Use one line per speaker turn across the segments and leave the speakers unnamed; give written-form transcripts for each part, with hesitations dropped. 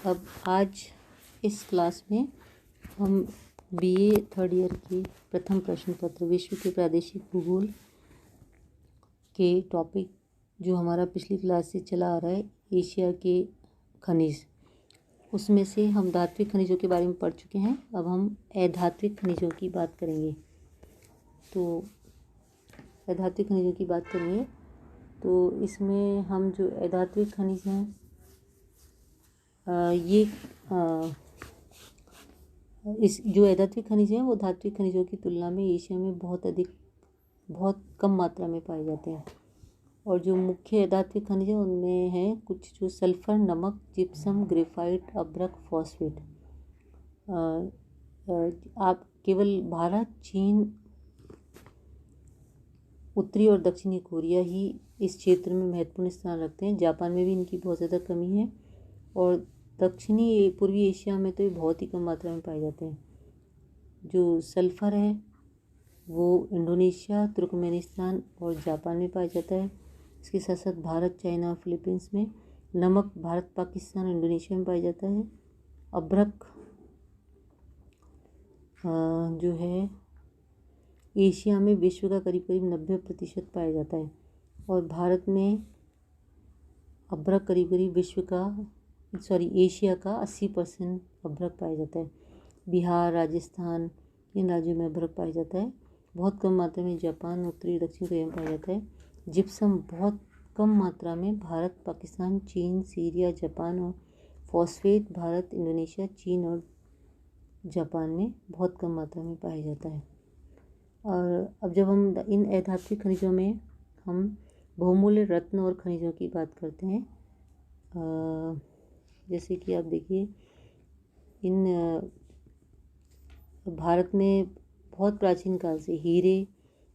अब आज इस क्लास में हम बीए थर्ड ईयर की प्रथम प्रश्न पत्र विश्व के प्रादेशिक भूगोल के टॉपिक जो हमारा पिछली क्लास से चला आ रहा है एशिया के खनिज, उसमें से हम धात्विक खनिजों के बारे में पढ़ चुके हैं। अब हम अधात्विक खनिजों की बात करेंगे। तो अधात्विक खनिजों की बात करेंगे तो इसमें हम जो अधात्विक खनिज हैं इस जो अधात्विक खनिज हैं वो धात्विक खनिजों की तुलना में एशिया में बहुत कम मात्रा में पाए जाते हैं। और जो मुख्य अधात्विक खनिज हैं उनमें हैं कुछ जो सल्फर, नमक, जिप्सम, ग्रेफाइट, अभ्रक, फॉस्फेट। आप केवल भारत, चीन, उत्तरी और दक्षिणी कोरिया ही इस क्षेत्र में महत्वपूर्ण स्थान रखते हैं। जापान में भी इनकी बहुत ज़्यादा कमी है और दक्षिणी पूर्वी एशिया में तो ये बहुत ही कम मात्रा में पाए जाते हैं। जो सल्फ़र है वो इंडोनेशिया, तुर्कमेनिस्तान और जापान में पाया जाता है। इसके साथ साथ भारत, चाइना और फिलीपींस में। नमक भारत, पाकिस्तान, इंडोनेशिया में पाया जाता है। अभ्रक जो है एशिया में विश्व का करीब 90% पाया जाता है और भारत में अभ्रक करीब एशिया का 80% अभ्रक पाया जाता है। बिहार, राजस्थान इन राज्यों में अभ्रक पाया जाता है। बहुत कम मात्रा में जापान, उत्तरी दक्षिण कोरिया में पाया जाता है। जिप्सम बहुत कम मात्रा में भारत, पाकिस्तान, चीन, सीरिया, जापान और फॉस्फेट भारत, इंडोनेशिया, चीन और जापान में बहुत कम मात्रा में पाया जाता है। और अब जब हम इन अधात्विक खनिजों में हम बहुमूल्य रत्न और खनिजों की बात करते हैं, जैसे कि आप देखिए इन भारत में बहुत प्राचीन काल से हीरे,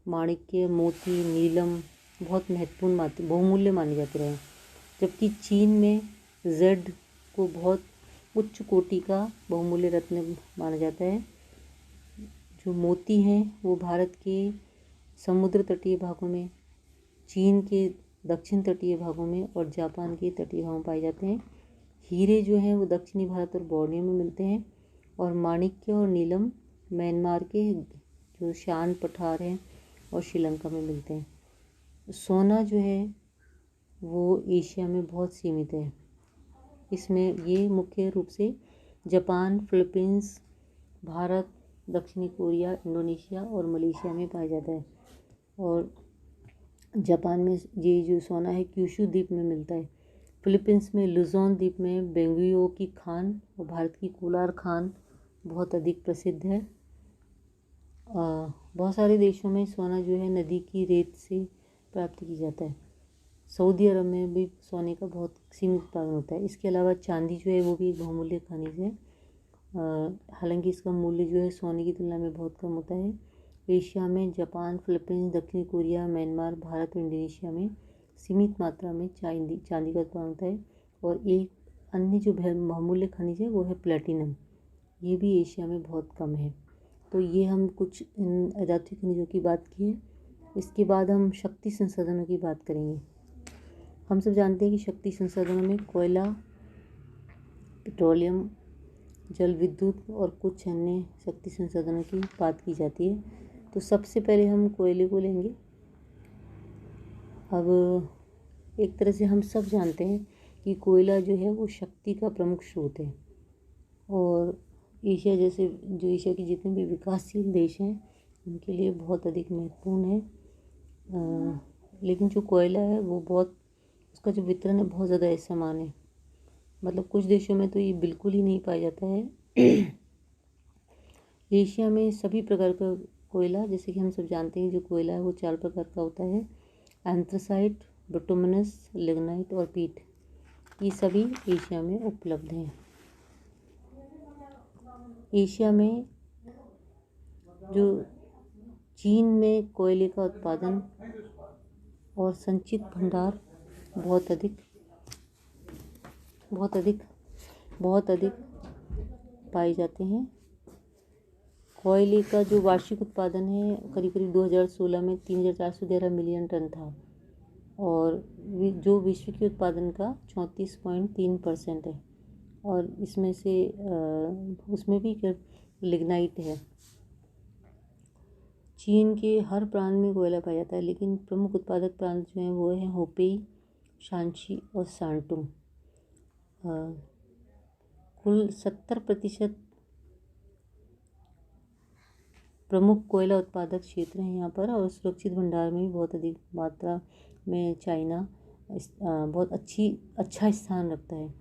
माणिक्य, मोती, नीलम बहुत महत्वपूर्ण बहुमूल्य माने जाते रहे। जबकि चीन में जेड को बहुत उच्च कोटि का बहुमूल्य रत्न माना जाता है। जो मोती हैं वो भारत के समुद्र तटीय भागों में, चीन के दक्षिण तटीय भागों में और जापान के तटीय भागों में पाए जाते हैं। हीरे जो हैं वो दक्षिणी भारत और बोर्नियो में मिलते हैं और माणिक्य और नीलम म्यांमार के जो शान पठार हैं और श्रीलंका में मिलते हैं। सोना जो है वो एशिया में बहुत सीमित है। इसमें ये मुख्य रूप से जापान, फिलीपींस, भारत, दक्षिणी कोरिया, इंडोनेशिया और मलेशिया में पाया जाता है। और जापान में ये जो सोना है क्यूशू द्वीप में मिलता है। फिलीपींस में लुजोन द्वीप में बेंगुयो की खान और भारत की कोलार खान बहुत अधिक प्रसिद्ध है। बहुत सारे देशों में सोना जो है नदी की रेत से प्राप्त की जाता है। सऊदी अरब में भी सोने का बहुत सीमित उत्पादन होता है। इसके अलावा चांदी जो है वो भी एक बहुमूल्य खनिज है। हालांकि इसका मूल्य जो है सोने की तुलना में बहुत कम होता है। एशिया में जापान, फिलीपींस, दक्षिणी कोरिया, म्यांमार, भारत और इंडोनेशिया में सीमित मात्रा में चांदी का उत्पादन होता है। और एक अन्य जो बहुमूल्य खनिज है वो है प्लेटिनम। ये भी एशिया में बहुत कम है। तो ये हम कुछ इन अधात्विक खनिजों की बात की है। इसके बाद हम शक्ति संसाधनों की बात करेंगे। हम सब जानते हैं कि शक्ति संसाधनों में कोयला, पेट्रोलियम, जल विद्युत और कुछ अन्य शक्ति संसाधनों की बात की जाती है। तो सबसे पहले हम कोयले को लेंगे। अब एक तरह से हम सब जानते हैं कि कोयला जो है वो शक्ति का प्रमुख स्रोत है और एशिया के जितने भी विकासशील देश हैं उनके लिए बहुत अधिक महत्वपूर्ण है। लेकिन जो कोयला है वो उसका जो वितरण है बहुत ज़्यादा असमान है। मतलब कुछ देशों में तो ये बिल्कुल ही नहीं पाया जाता है। एशिया में सभी प्रकार का कोयला, जैसे कि हम सब जानते हैं जो कोयला है वो 4 प्रकार का होता है: एंथ्रासाइट, बिटुमिनस, लिग्नाइट और पीट। ये सभी एशिया में उपलब्ध हैं। एशिया में जो चीन में कोयले का उत्पादन और संचित भंडार बहुत अधिक पाए जाते हैं। कोयले का जो वार्षिक उत्पादन है करीब 2016 में 3411 मिलियन टन था और जो विश्व के उत्पादन का 34.3% है। और इसमें से उसमें भी लिग्नाइट है। चीन के हर प्रांत में कोयला पाया जाता है, लेकिन प्रमुख उत्पादक प्रांत जो हैं वो हैं होपेई, शांची और शांटुंग। कुल 70% प्रमुख कोयला उत्पादक क्षेत्र हैं यहाँ पर, और सुरक्षित भंडार में भी बहुत अधिक मात्रा में चाइना बहुत अच्छा स्थान रखता है।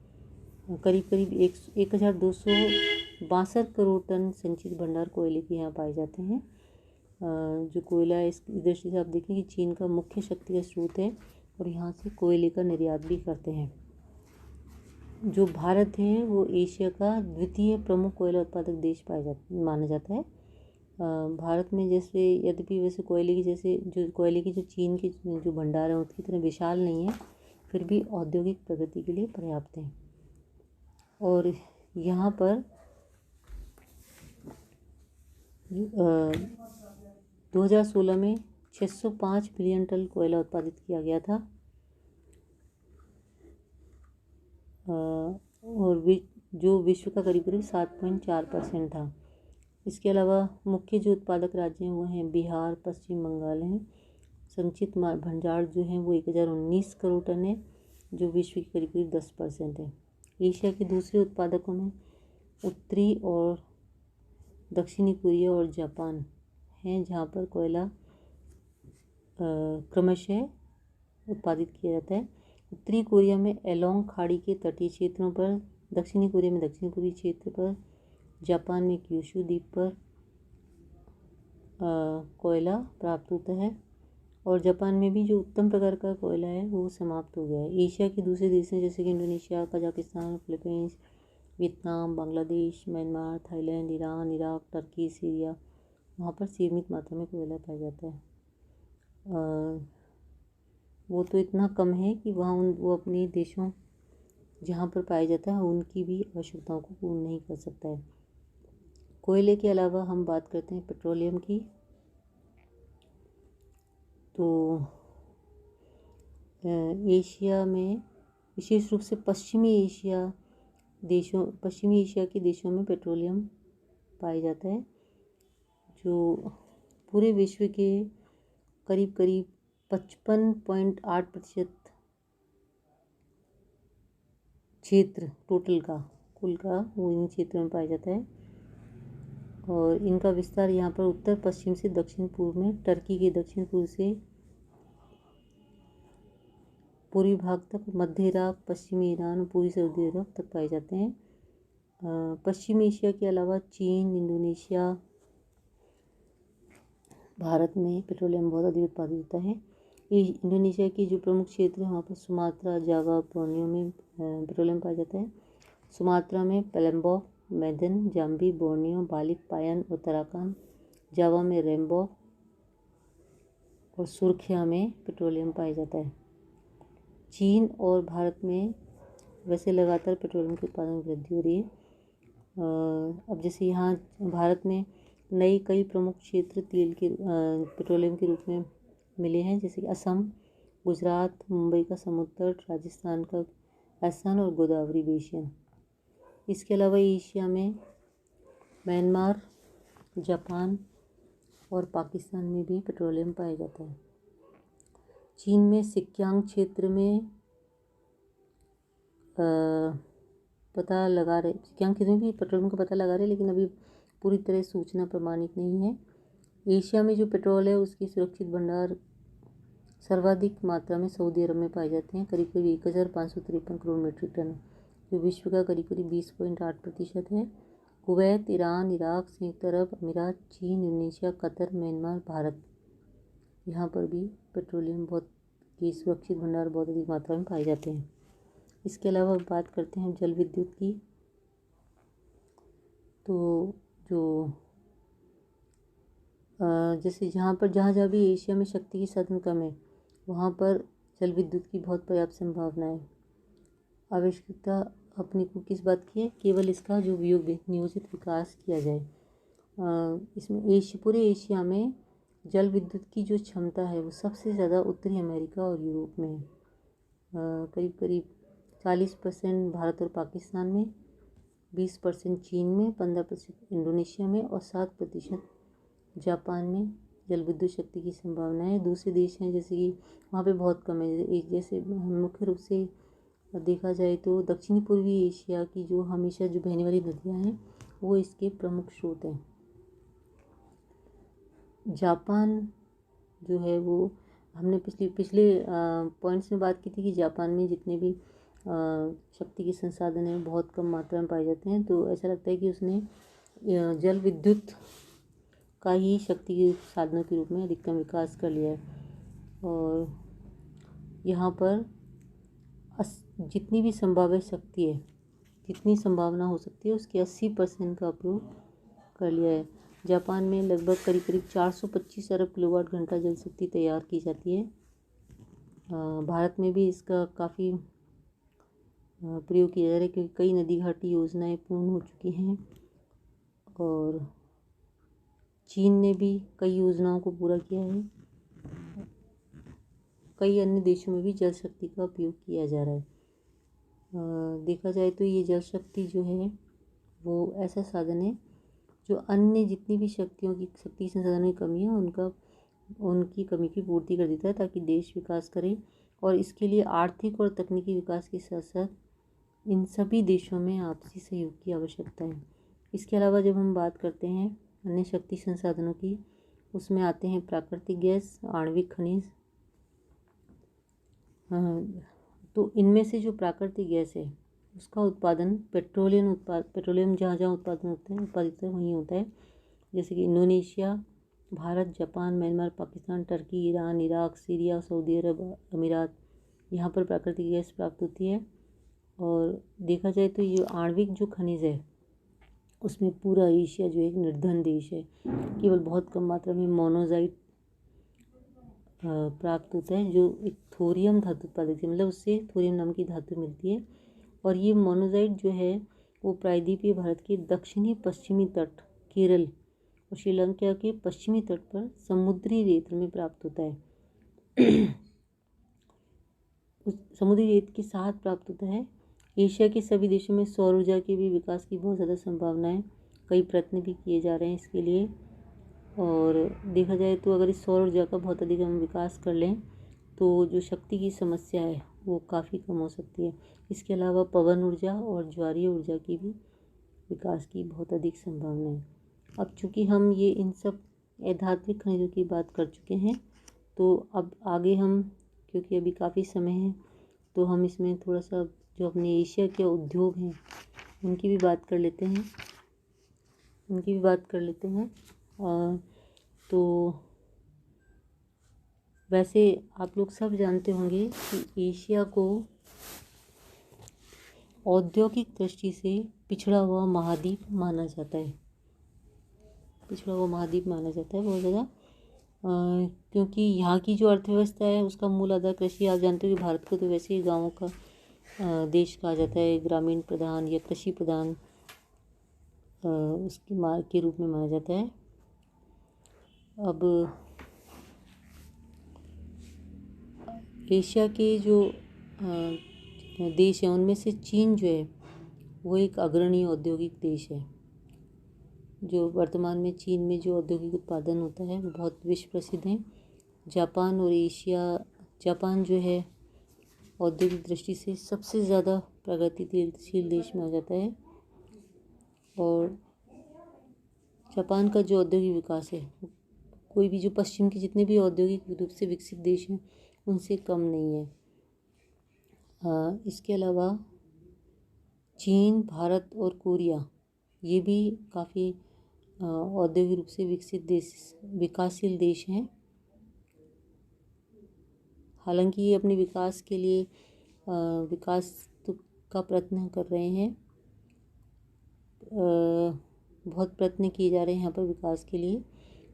करीब करीब 1262 करोड़ टन संचित भंडार कोयले के यहाँ पाए जाते हैं। जो कोयला इस दृष्टि से आप देखें कि चीन का मुख्य शक्ति का स्रोत है और यहाँ से कोयले का निर्यात भी करते हैं। जो भारत है वो एशिया का द्वितीय प्रमुख कोयला उत्पादक देश माना जाता है। भारत में जैसे यद्यपि वैसे कोयले की जो चीन के जो भंडार हैं उसकी तरह विशाल नहीं है, फिर भी औद्योगिक प्रगति के लिए पर्याप्त हैं। और यहाँ पर 2016 में 605 बिलियन टन कोयला उत्पादित किया गया था, और जो विश्व का करीब करीब 7.4% था। इसके अलावा मुख्य जो उत्पादक राज्य हैं वो हैं बिहार, पश्चिम बंगाल हैं। संचित भंडार जो हैं वो 1019 करोड़ टन है, जो विश्व की करीब करीब 10% है। एशिया के दूसरे उत्पादकों में उत्तरी और दक्षिणी कोरिया और जापान हैं, जहाँ पर कोयला क्रमशः उत्पादित किया जाता है। उत्तरी कोरिया में एलोंग खाड़ी के तटीय क्षेत्रों पर, दक्षिणी कोरिया में दक्षिण पूर्वी क्षेत्र पर, जापान में क्यूशू द्वीप पर कोयला प्राप्त होता है। और जापान में भी जो उत्तम प्रकार का कोयला है वो समाप्त हो गया है। एशिया के दूसरे देशों जैसे कि Indonesia, Kazakhstan, Philippines, Vietnam, Bangladesh, Myanmar, Thailand, Iran, Iraq, Turkey, Syria, वहाँ पर सीमित मात्रा में कोयला पाया जाता है। वो तो इतना कम है कि वो अपने देशों जहाँ पर पाया जाता है उनकी भी आवश्यकताओं को पूर्ण नहीं कर सकता है। कोयले के अलावा हम बात करते हैं पेट्रोलियम की। तो एशिया में विशेष रूप से पश्चिमी एशिया के देशों में पेट्रोलियम पाया जाता है, जो पूरे विश्व के करीब करीब 55.8% क्षेत्र टोटल का कुल का वो इन क्षेत्रों में पाया जाता है। और इनका विस्तार यहाँ पर उत्तर पश्चिम से दक्षिण पूर्व में, टर्की के दक्षिण पूर्व से पूर्वी भाग तक, मध्य इराक, पश्चिमी ईरान और पूर्वी सऊदी अरब तक पाए जाते हैं। पश्चिमी एशिया के अलावा चीन, इंडोनेशिया, भारत में पेट्रोलियम बहुत अधिक उत्पादित होता है। इंडोनेशिया की जो प्रमुख क्षेत्र है वहाँ पर सुमात्रा, जावा, बोर्नियो में पेट्रोलियम पाया जाता है। सुमात्रा में पेलम्बॉक, मेदन, जाम्बी, बोर्नियो, बालिक, पायन और तराकान। जावा में रेम्बॉक और सुरखिया में पेट्रोलियम पाया जाता है। चीन और भारत में वैसे लगातार पेट्रोलियम के उत्पादन में वृद्धि हो रही है। अब जैसे यहाँ भारत में कई प्रमुख क्षेत्र पेट्रोलियम के रूप में मिले हैं, जैसे कि असम, गुजरात, मुंबई का समुद्र तट, राजस्थान का राजस्थान और गोदावरी बेसिन। इसके अलावा एशिया में म्यांमार, जापान और पाकिस्तान में भी पेट्रोलियम पाया जाता है। चीन में सिक्यांग क्षेत्र में सिक्यांग क्षेत्र में भी पेट्रोलियम का पता लगा रहे, लेकिन अभी पूरी तरह सूचना प्रमाणित नहीं है। एशिया में जो पेट्रोल है उसकी सुरक्षित भंडार सर्वाधिक मात्रा में सऊदी अरब में पाए जाते हैं, करीब करीब 1553 करोड़ मीट्रिक टन, जो विश्व का करीब करीब 20.8% है। कुवैत, ईरान, इराक, संयुक्त अरब अमीरात, चीन, इंडोनेशिया, कतर, म्यांमार, भारत, यहाँ पर भी पेट्रोलियम की सुरक्षित भंडार बहुत अधिक मात्रा में पाए जाते हैं। इसके अलावा बात करते हैं जल विद्युत की। तो जो जैसे जहाँ जहाँ भी एशिया में शक्ति की साधन कम है वहाँ पर जल विद्युत की बहुत पर्याप्त संभावना है। आवश्यकता अपने को किस बात की है? केवल इसका जो नियोजित विकास किया जाए। इसमें पूरे एशिया में जल विद्युत की जो क्षमता है वो सबसे ज़्यादा उत्तरी अमेरिका और यूरोप में है। करीब करीब 40% भारत और पाकिस्तान में, 20% चीन में, 15% इंडोनेशिया में और 7% जापान में जल विद्युत शक्ति की संभावना है। दूसरे देश हैं जैसे कि वहाँ पे बहुत कम है। एक जैसे मुख्य रूप से देखा जाए तो दक्षिणी पूर्वी एशिया की जो हमेशा जो बहने वाली नदियाँ हैं वो इसके प्रमुख स्रोत हैं। जापान जो है वो हमने पिछले पॉइंट्स में बात की थी कि जापान में जितने भी शक्ति के संसाधन हैं बहुत कम मात्रा में पाए जाते हैं। तो ऐसा लगता है कि उसने जल विद्युत का ही शक्ति के साधनों के रूप में अधिकतम विकास कर लिया है। और यहाँ पर जितनी भी संभावित शक्ति है, जितनी संभावना हो सकती है उसके 80% का उपयोग कर लिया है। जापान में लगभग करीब 425 अरब किलोवाट घंटा जल शक्ति तैयार की जाती है। भारत में भी इसका काफ़ी प्रयोग किया जा रहा है क्योंकि कई नदी घाटी योजनाएं पूर्ण हो चुकी हैं और चीन ने भी कई योजनाओं को पूरा किया है। कई अन्य देशों में भी जल शक्ति का उपयोग किया जा रहा है। देखा जाए तो ये जल शक्ति जो है वो ऐसा साधन है जो अन्य जितनी भी शक्ति संसाधनों की कमी है उनकी कमी की पूर्ति कर देता है ताकि देश विकास करे। और इसके लिए आर्थिक और तकनीकी विकास के साथ साथ इन सभी देशों में आपसी सहयोग की आवश्यकता है। इसके अलावा जब हम बात करते हैं अन्य शक्ति संसाधनों की, उसमें आते हैं प्राकृतिक गैस, आणविक खनिज। तो इनमें से जो प्राकृतिक गैस है उसका उत्पादन पेट्रोलियम जहाँ जहाँ उत्पादित वहीं होता है, जैसे कि Indonesia, Bharat, Japan, Myanmar, Pakistan, Turkey, Iran, Iraq, Syria, Saudi Arab, Emirates, यहाँ पर प्राकृतिक गैस प्राप्त होती है। और देखा जाए तो ये आणविक जो खनिज है उसमें पूरा एशिया जो एक निर्धन देश है, केवल बहुत कम मात्रा में मोनोजाइट प्राप्त होता है जो एक थोरियम धातु उत्पादक है, मतलब उससे थोरियम नाम की धातु मिलती है। और ये मोनोजाइट जो है वो प्रायद्वीपीय भारत के दक्षिणी पश्चिमी तट, केरल और श्रीलंका के पश्चिमी तट पर समुद्री रेत में प्राप्त होता है। उस समुद्री रेत के साथ प्राप्त होता है। एशिया के सभी देशों में सौर ऊर्जा के भी विकास की बहुत ज़्यादा संभावना है, कई प्रयत्न भी किए जा रहे हैं इसके लिए। और देखा जाए तो अगर इस सौर ऊर्जा का बहुत अधिक हम विकास कर लें तो जो शक्ति की समस्या है वो काफ़ी कम हो सकती है। इसके अलावा पवन ऊर्जा और ज्वारीय ऊर्जा की भी विकास की बहुत अधिक संभावना है। अब चूँकि हम ये इन सब अधात्विक खनिजों की बात कर चुके हैं तो अब आगे हम, क्योंकि अभी काफ़ी समय है, तो हम इसमें थोड़ा सा जो अपने एशिया के उद्योग हैं उनकी भी बात कर लेते हैं। तो वैसे आप लोग सब जानते होंगे कि एशिया को औद्योगिक दृष्टि से पिछड़ा हुआ महाद्वीप माना जाता है बहुत ज़्यादा, क्योंकि यहाँ की जो अर्थव्यवस्था है उसका मूल आधार कृषि। आप जानते हो कि भारत को तो वैसे ही गाँवों का देश कहा जाता है, ग्रामीण प्रधान या कृषि प्रधान उसकी मार्ग के रूप में माना जाता है। अब एशिया के जो देश हैं उनमें से चीन जो है वो एक अग्रणी औद्योगिक देश है। जो वर्तमान में चीन में जो औद्योगिक उत्पादन होता है वो बहुत विश्व प्रसिद्ध है। जापान जो है औद्योगिक दृष्टि से सबसे ज़्यादा प्रगतिशील देश माना जाता है। और जापान का जो औद्योगिक विकास है कोई भी जो पश्चिम के जितने भी औद्योगिक रूप से विकसित देश हैं उनसे कम नहीं है। इसके अलावा चीन, भारत और कोरिया ये भी काफ़ी औद्योगिक रूप से विकासशील देश हैं। हालांकि ये अपने विकास के लिए विकास का प्रयत्न कर रहे हैं, बहुत प्रयत्न किए जा रहे हैं यहाँ पर विकास के लिए।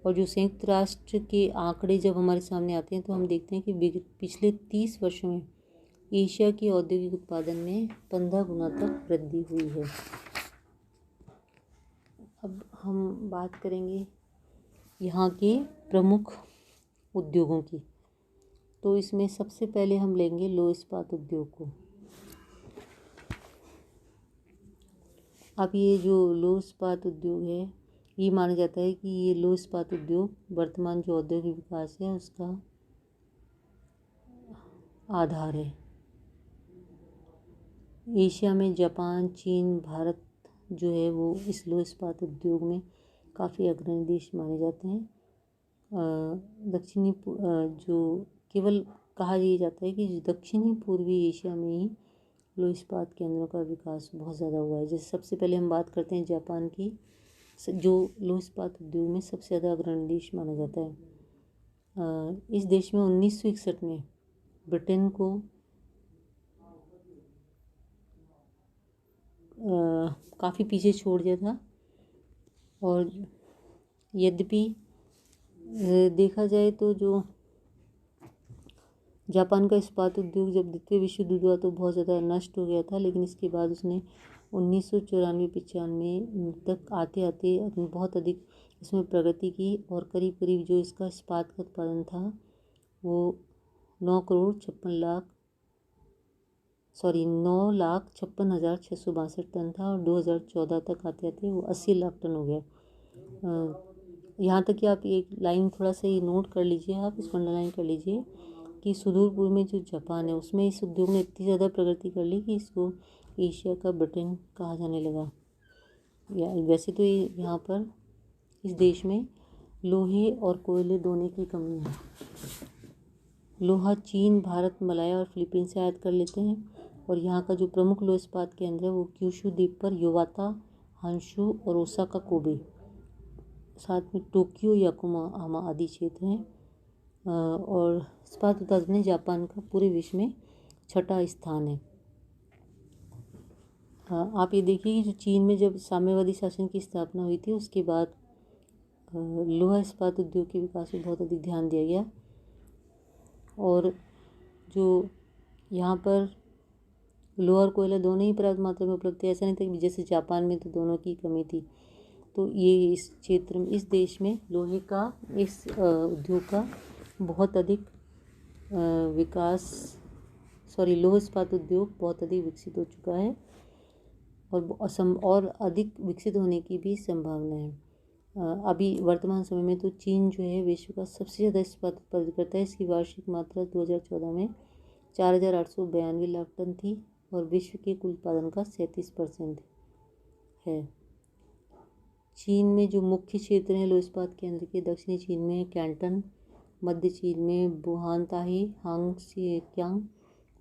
और जो संयुक्त राष्ट्र के आंकड़े जब हमारे सामने आते हैं तो हम देखते हैं कि पिछले 30 वर्षों में एशिया के औद्योगिक उत्पादन में 15 गुना तक वृद्धि हुई है। अब हम बात करेंगे यहाँ के प्रमुख उद्योगों की। तो इसमें सबसे पहले हम लेंगे लौह इस्पात उद्योग को। अब ये जो लौह इस्पात उद्योग है, ये माना जाता है कि ये लौह इस्पात उद्योग वर्तमान जो औद्योगिक विकास है उसका आधार है। एशिया में जापान, चीन, भारत जो है वो इस लौह इस्पात उद्योग में काफ़ी अग्रणी देश माने जाते हैं। जो केवल कहा यह जाता है कि दक्षिणी पूर्वी एशिया में ही लौह इस्पात केंद्रों का विकास बहुत ज़्यादा हुआ है। जैसे सबसे पहले हम बात करते हैं जापान की, जो लौह इस्पात उद्योग में सबसे ज़्यादा अग्रणी देश माना जाता है। इस देश में 1961 में ब्रिटेन को काफ़ी पीछे छोड़ दिया था। और यद्यपि देखा जाए तो जो जापान का इस्पात उद्योग जब द्वितीय विश्व युद्ध हुआ तो बहुत ज़्यादा नष्ट हो गया था, लेकिन इसके बाद उसने 1994-95 तक आते आते बहुत अधिक इसमें प्रगति की और करीब करीब जो इसका इस्पात का उत्पादन था वो 9,56,662 टन था और 2014 तक आते आते वो 80 लाख टन हो गया। यहाँ तक कि आप एक लाइन थोड़ा सा ये नोट कर लीजिए, आप इसको अंडरलाइन कर लीजिए कि सुदूर पूर्व में जो जापान है उसमें इस उद्योग ने इतनी ज़्यादा प्रगति कर ली कि इसको एशिया का ब्रिटेन कहा जाने लगा। या वैसे तो ये यहाँ पर इस देश में लोहे और कोयले दोनों की कमी है। लोहा चीन, भारत, मलाया और फिलीपींस से आयात कर लेते हैं और यहाँ का जो प्रमुख लौह इस्पात केंद्र है वो क्यूशू द्वीप पर योवाता, हांशू और ओसाका कोबे, साथ में टोक्यो, याकुमा आदि क्षेत्र हैं। और इस्पात उत्पादन में जापान का पूरे विश्व में 6ठा स्थान है। आप ये देखिए कि जो चीन में जब साम्यवादी शासन की स्थापना हुई थी उसके बाद लोहा इस्पात उद्योग के विकास में बहुत अधिक ध्यान दिया गया। और जो यहाँ पर लोहा और कोयला दोनों ही पर्याप्त मात्रा में उपलब्ध थे, ऐसा नहीं था कि जैसे जापान में तो दोनों की कमी थी। तो ये इस क्षेत्र में, इस देश में लोहे का, इस उद्योग का बहुत अधिक लौह इस्पात उद्योग बहुत अधिक विकसित हो चुका है और अधिक विकसित होने की भी संभावना है। अभी वर्तमान समय में तो चीन जो है विश्व का सबसे ज़्यादा इस्पात उत्पादन करता है। इसकी वार्षिक मात्रा 2014 में 4,892 लाख टन थी और विश्व के कुल उत्पादन का 37% है। चीन में जो मुख्य क्षेत्र हैं लौह इस्पात केंद्र के, दक्षिणी चीन में कैंटन, मध्य चीन में वुहानताही, हांगसियांग,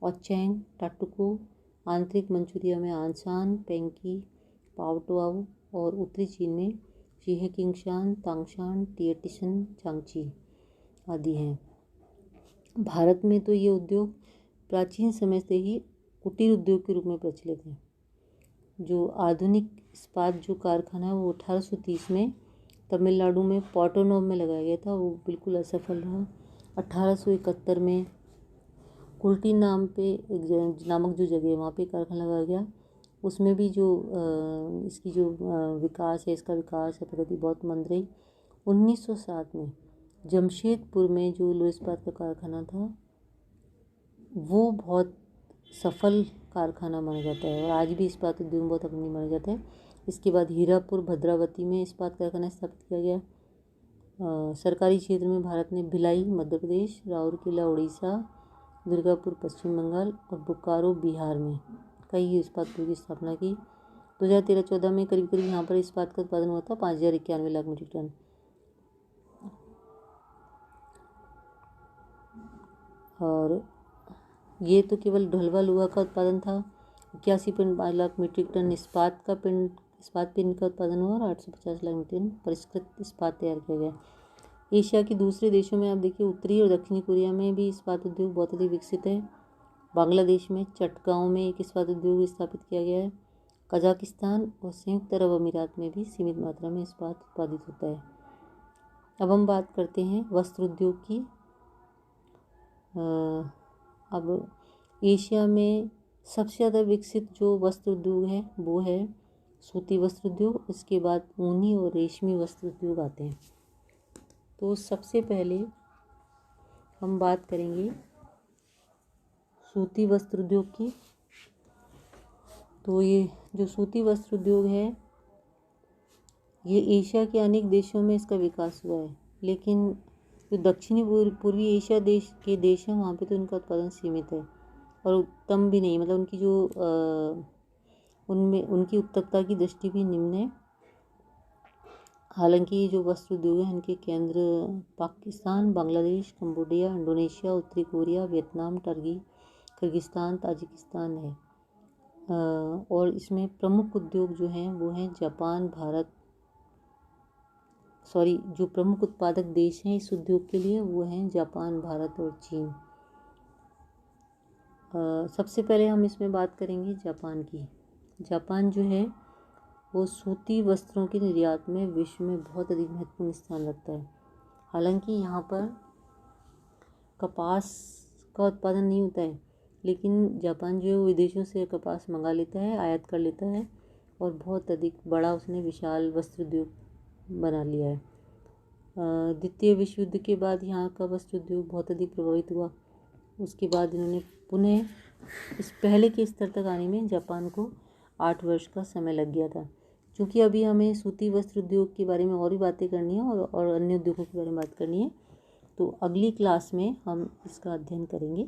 औचैंग, टाटुको, आंतरिक मंचूरिया में आंसान, पेंकी, पावटोआऊ और उत्तरी चीन में शीहेकिंगशान, तांगशान, टिएटिशन, चांगची आदि हैं। भारत में तो ये उद्योग प्राचीन समय से ही कुटीर उद्योग के रूप में प्रचलित है। जो आधुनिक इस्पात जो कारखाना है वो 1830 में तमिलनाडु में पोर्टोनोव में लगाया गया था, वो बिल्कुल असफल रहा। 1871 में कुल्टी नामक जो जगह है वहाँ पे कारखाना लगाया गया। उसमें भी जो इसकी जो विकास है, इसका विकास है, प्रगति बहुत मंद रही। 1907 में जमशेदपुर में जो लौह इस्पात का कारखाना था वो बहुत सफल कारखाना माना जाता है और आज भी इस्पात उद्योग में बहुत अग्रणी माना जाता है। इसके बाद हीरापुर, भद्रावती में इस्पात कारखाना स्थापित किया गया। सरकारी क्षेत्र में भारत ने भिलाई मध्य प्रदेश, राउरकेला उड़ीसा, दुर्गापुर पश्चिम बंगाल और बोकारो बिहार में कई इस्पात उद्योग की स्थापना की। 2013-14 में करीब करीब यहाँ पर इस्पात का उत्पादन हुआ था 5,091 लाख मीट्रिक टन। और ये तो केवल ढलवा लोहा का उत्पादन था। 81.5 लाख मीट्रिक टन इस्पात पिंड का उत्पादन हुआ और 850 लाख मीट्रिक टन परिष्कृत इस्पात तैयार किया गया। एशिया के दूसरे देशों में आप देखिए, उत्तरी और दक्षिणी कोरिया में भी इस्पात उद्योग बहुत अधिक विकसित है। बांग्लादेश में चटगांव में एक इस्पात उद्योग स्थापित किया गया है। कजाकिस्तान और संयुक्त अरब अमीरात में भी सीमित मात्रा में इस्पात उत्पादित होता है। अब हम बात करते हैं वस्त्र उद्योग की। अब एशिया में सबसे ज़्यादा विकसित जो वस्त्र उद्योग है वो है सूती वस्त्र उद्योग। इसके बाद ऊनी और रेशमी वस्त्र उद्योग आते हैं। तो सबसे पहले हम बात करेंगे सूती वस्त्र उद्योग की। तो ये जो सूती वस्त्र उद्योग है, ये एशिया के अनेक देशों में इसका विकास हुआ है, लेकिन जो दक्षिणी पूर्वी एशिया देश हैं वहाँ पे तो इनका उत्पादन सीमित है और उत्तम भी नहीं, मतलब उनकी जो उनमें उनकी उत्तमता की दृष्टि भी निम्न है। हालांकि जो वस्त्र उद्योग है इनके केंद्र पाकिस्तान, बांग्लादेश, कंबोडिया, इंडोनेशिया, उत्तरी Korea, Vietnam, Turkey, Kyrgyzstan, Tajikistan है। और इसमें प्रमुख उद्योग जो हैं वो हैं जापान, भारत, जो प्रमुख उत्पादक देश हैं इस उद्योग के लिए वो हैं जापान, भारत और चीन। सबसे पहले हम इसमें बात करेंगे जापान की। जापान जो है वो सूती वस्त्रों के निर्यात में विश्व में बहुत अधिक महत्वपूर्ण स्थान रखता है। हालांकि यहाँ पर कपास का उत्पादन नहीं होता है, लेकिन जापान जो है वो विदेशों से कपास मंगा लेता है, आयात कर लेता है और बहुत अधिक बड़ा उसने विशाल वस्त्र उद्योग बना लिया है। द्वितीय विश्व युद्ध के बाद यहाँ का वस्त्र उद्योग बहुत अधिक प्रभावित हुआ। उसके बाद इन्होंने पुनः इस पहले के स्तर तक आने में जापान को 8 वर्ष का समय लग गया था। क्योंकि अभी हमें सूती वस्त्र उद्योग के बारे में और भी बातें करनी है और अन्य उद्योगों के बारे में बात करनी है, तो अगली क्लास में हम इसका अध्ययन करेंगे।